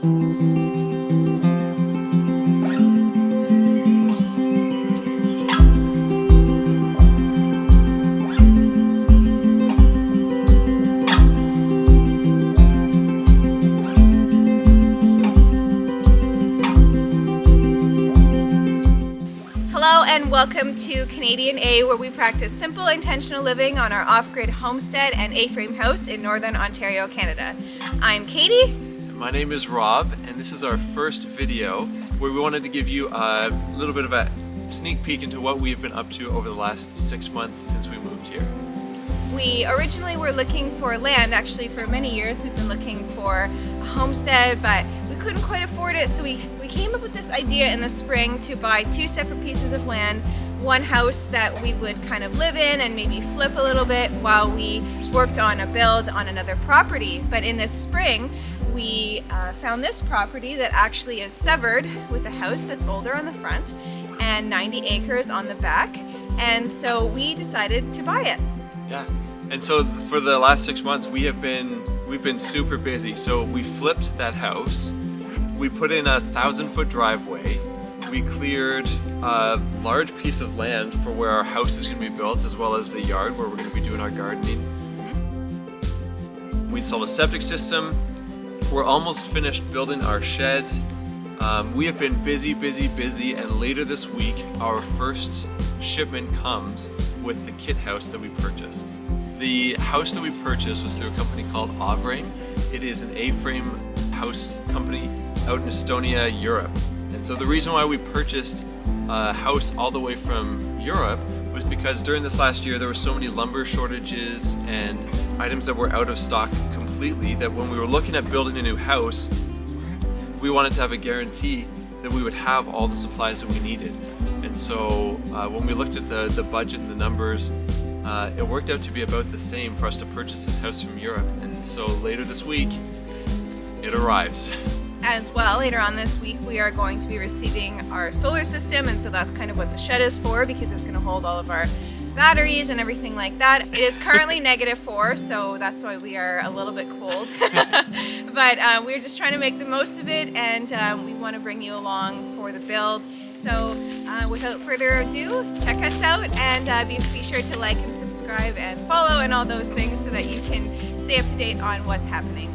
Hello and welcome to Canadian A, where we practice simple intentional living on our off-grid homestead and A-frame house in Northern Ontario, Canada. I'm Katie. My name is Rob, and this is our first video where we wanted to give you a little bit of a sneak peek into what we've been up to over the last 6 months since we moved here. We originally were looking for land. Actually, for many years we've been looking for a homestead, but we couldn't quite afford it, so we came up with this idea in the spring to buy 2 separate pieces of land, one house that we would kind of live in and maybe flip a little bit while we worked on a build on another property. But in this spring we found this property that actually is severed with a house that's older on the front and 90 acres on the back, and so we decided to buy it. Yeah, and so for the last 6 months we've been super busy. So we flipped that house, we put in a 1,000-foot driveway, we cleared a large piece of land for where our house is going to be built, as well as the yard where we're going to be doing our gardening. We installed a septic system. We're almost finished building our shed. We have been busy, and later this week our first shipment comes with the kit house that we purchased. The house that we purchased was through a company called Avrain. It is an A-frame house company out in Estonia, Europe. And so the reason why we purchased a house all the way from Europe was because during this last year there were so many lumber shortages and items that were out of stock completely that when we were looking at building a new house, we wanted to have a guarantee that we would have all the supplies that we needed. And so when we looked at the budget and the numbers, it worked out to be about the same for us to purchase this house from Europe. And so later this week, it arrives. As well, later on this week we are going to be receiving our solar system, and so that's kind of what the shed is for, because it's going to hold all of our batteries and everything like that. It is currently -4, so that's why we are a little bit cold. But we're just trying to make the most of it, and we want to bring you along for the build. So without further ado, check us out, and be sure to like and subscribe and follow and all those things so that you can stay up to date on what's happening.